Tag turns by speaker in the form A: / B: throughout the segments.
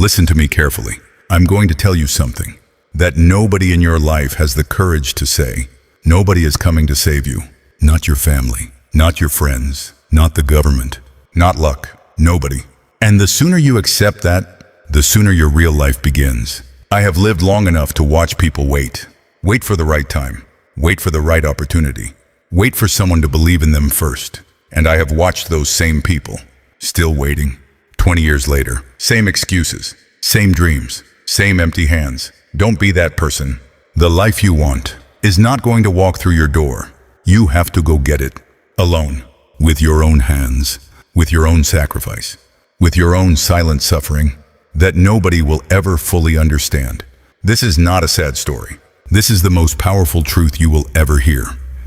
A: Listen to me carefully. I'm going to tell you something that nobody in your life has the courage to say. Nobody is coming to save you. Not your family, not your friends, not the government, not luck, nobody. And the sooner you accept that, the sooner your real life begins. I have lived long enough to watch people wait. Wait for the right time. Wait for the right opportunity. Wait for someone to believe in them first. And I have watched those same people, still waiting. 20 years later, same excuses, same dreams, same empty hands. Don't be that person. The life you want is not going to walk through your door. You have to go get it, alone, with your own hands, with your own sacrifice, with your own silent suffering that nobody will ever fully understand. This is not a sad story. This is the most powerful truth you will ever hear.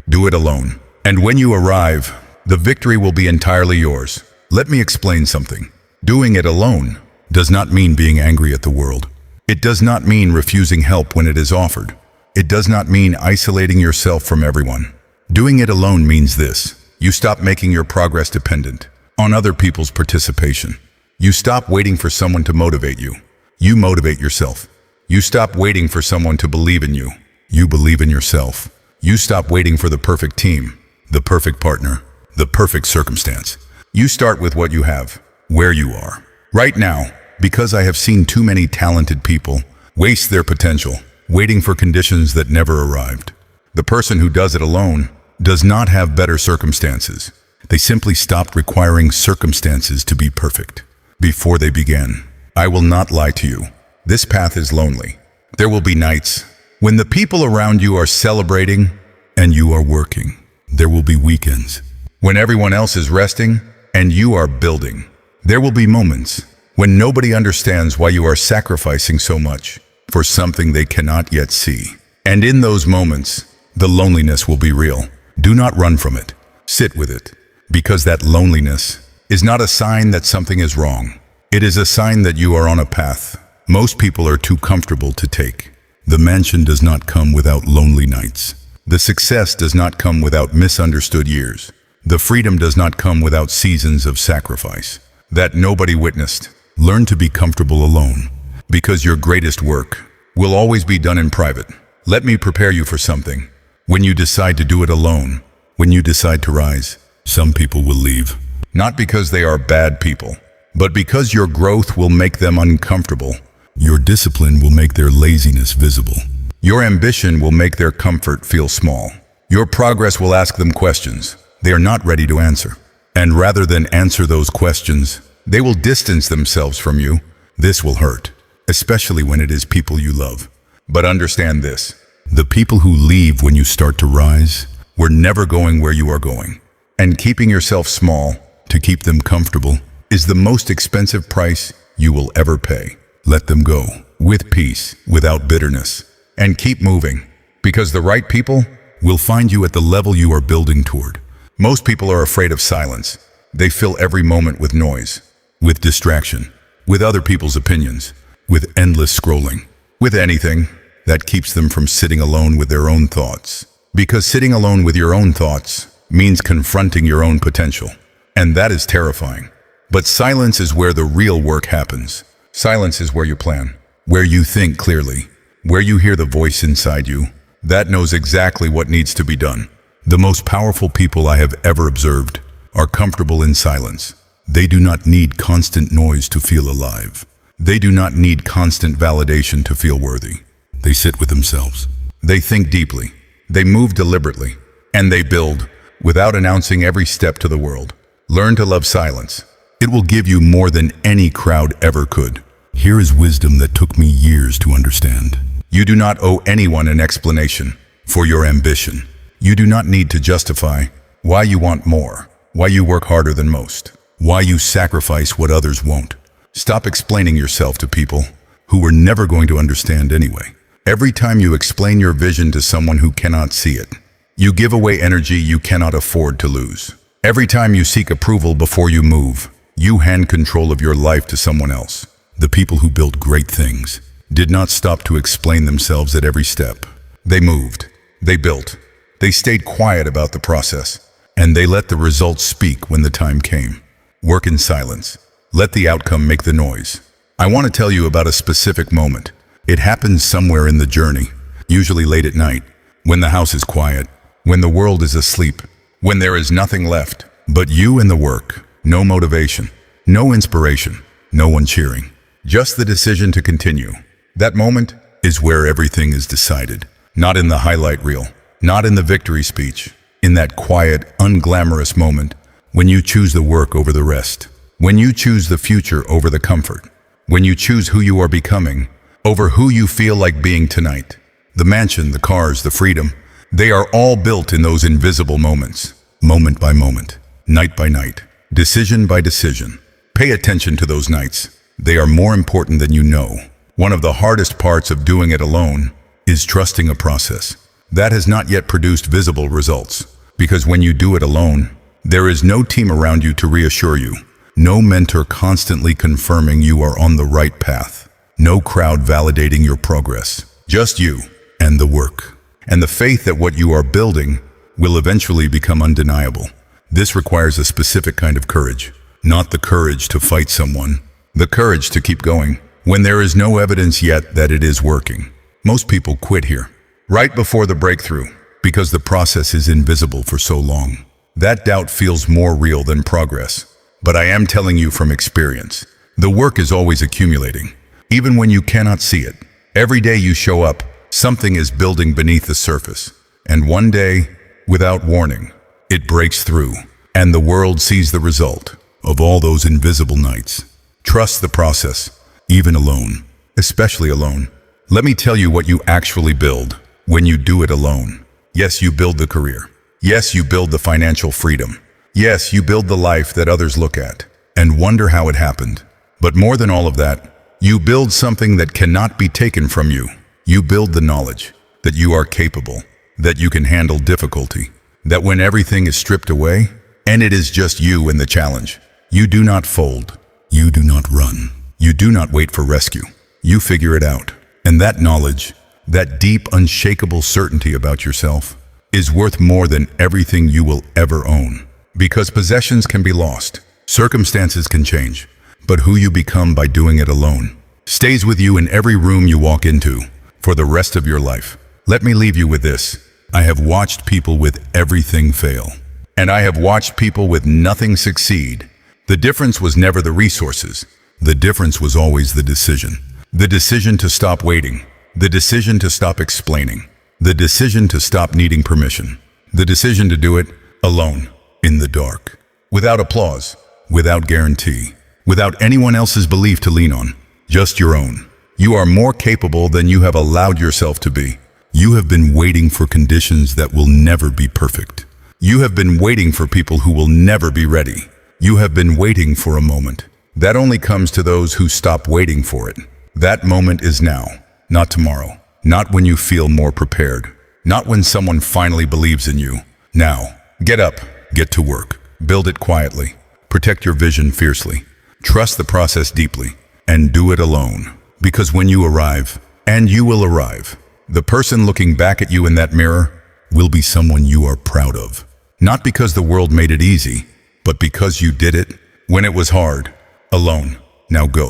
A: Do it alone. And when you arrive, the victory will be entirely yours. Let me explain something. Doing it alone does not mean being angry at the world. It does not mean refusing help when it is offered. It does not mean isolating yourself from everyone. Doing it alone means this: you stop making your progress dependent on other people's participation. You stop waiting for someone to motivate you. You motivate yourself. You stop waiting for someone to believe in you. You believe in yourself. You stop waiting for the perfect team, the perfect partner, the perfect circumstance. You start with what you have, where you are, right now, because I have seen too many talented people waste their potential, waiting for conditions that never arrived. The person who does it alone does not have better circumstances. They simply stopped requiring circumstances to be perfect before they began. I will not lie to you. This path is lonely. There will be nights when the people around you are celebrating and you are working. There will be weekends when everyone else is resting and you are building. There will be moments when nobody understands why you are sacrificing so much for something they cannot yet see. And in those moments, the loneliness will be real. Do not run from it. Sit with it, because that loneliness is not a sign that something is wrong. It is a sign that you are on a path most people are too comfortable to take. The mansion does not come without lonely nights. The success does not come without misunderstood years. The freedom does not come without seasons of sacrifice that nobody witnessed. Learn to be comfortable alone, because your greatest work will always be done in private. Let me prepare you for something. When you decide to do it alone, when you decide to rise, some people will leave. Not because they are bad people, but because your growth will make them uncomfortable. Your discipline will make their laziness visible. Your ambition will make their comfort feel small. Your progress will ask them questions they are not ready to answer. And rather than answer those questions, they will distance themselves from you. This will hurt, especially when it is people you love. But understand this: the people who leave when you start to rise were never going where you are going. And keeping yourself small to keep them comfortable is the most expensive price you will ever pay. Let them go with peace, without bitterness, and keep moving, because the right people will find you at the level you are building toward. Most people are afraid of silence. They fill every moment with noise, with distraction, with other people's opinions, with endless scrolling, with anything that keeps them from sitting alone with their own thoughts. Because sitting alone with your own thoughts means confronting your own potential, and that is terrifying. But silence is where the real work happens. Silence is where you plan, where you think clearly, where you hear the voice inside you that knows exactly what needs to be done. The most powerful people I have ever observed are comfortable in silence. They do not need constant noise to feel alive. They do not need constant validation to feel worthy. They sit with themselves. They think deeply. They move deliberately. And they build without announcing every step to the world. Learn to love silence. It will give you more than any crowd ever could. Here is wisdom that took me years to understand. You do not owe anyone an explanation for your ambition. You do not need to justify why you want more, why you work harder than most, why you sacrifice what others won't. Stop explaining yourself to people who were never going to understand anyway. Every time you explain your vision to someone who cannot see it, you give away energy you cannot afford to lose. Every time you seek approval before you move, you hand control of your life to someone else. The people who built great things did not stop to explain themselves at every step. They moved. They built. They stayed quiet about the process. And they let the results speak when the time came. Work in silence. Let the outcome make the noise. I want to tell you about a specific moment. It happens somewhere in the journey, usually late at night, when the house is quiet, when the world is asleep, when there is nothing left but you and the work. No motivation, no inspiration, no one cheering. Just the decision to continue. That moment is where everything is decided. Not in the highlight reel, not in the victory speech. In that quiet, unglamorous moment, when you choose the work over the rest. When you choose the future over the comfort. When you choose who you are becoming over who you feel like being tonight. The mansion, the cars, the freedom, they are all built in those invisible moments. Moment by moment, night by night, decision by decision. Pay attention to those nights. They are more important than you know. One of the hardest parts of doing it alone is trusting a process that has not yet produced visible results. Because when you do it alone, there is no team around you to reassure you. No mentor constantly confirming you are on the right path. No crowd validating your progress. Just you and the work. And the faith that what you are building will eventually become undeniable. This requires a specific kind of courage. Not the courage to fight someone. The courage to keep going when there is no evidence yet that it is working. Most people quit here, right before the breakthrough, because the process is invisible for so long. That doubt feels more real than progress. But I am telling you from experience, the work is always accumulating, even when you cannot see it. Every day you show up, something is building beneath the surface. And one day, without warning, it breaks through, and the world sees the result of all those invisible nights. Trust the process, even alone, especially alone. Let me tell you what you actually build when you do it alone. Yes, you build the career. Yes, you build the financial freedom. Yes, you build the life that others look at and wonder how it happened. But more than all of that, you build something that cannot be taken from you. You build the knowledge that you are capable, that you can handle difficulty, that when everything is stripped away, and it is just you and the challenge, you do not fold, you do not run, you do not wait for rescue. You figure it out. And that knowledge, that deep, unshakable certainty about yourself, is worth more than everything you will ever own. Because possessions can be lost, circumstances can change, but who you become by doing it alone stays with you in every room you walk into for the rest of your life. Let me leave you with this. I have watched people with everything fail, and I have watched people with nothing succeed. The difference was never the resources. The difference was always the decision. The decision to stop waiting. The decision to stop explaining. The decision to stop needing permission. The decision to do it alone. In the dark, without applause, without guarantee, without anyone else's belief to lean on, just your own. You are more capable than you have allowed yourself to be. You have been waiting for conditions that will never be perfect. You have been waiting for people who will never be ready. You have been waiting for a moment that only comes to those who stop waiting for it. That moment is now, not tomorrow, not when you feel more prepared, not when someone finally believes in you. Now, get up. Get to work. Build it quietly. Protect your vision fiercely. Trust the process deeply. And do it alone. Because when you arrive, and you will arrive, the person looking back at you in that mirror will be someone you are proud of. Not because the world made it easy, but because you did it when it was hard, alone. Now go.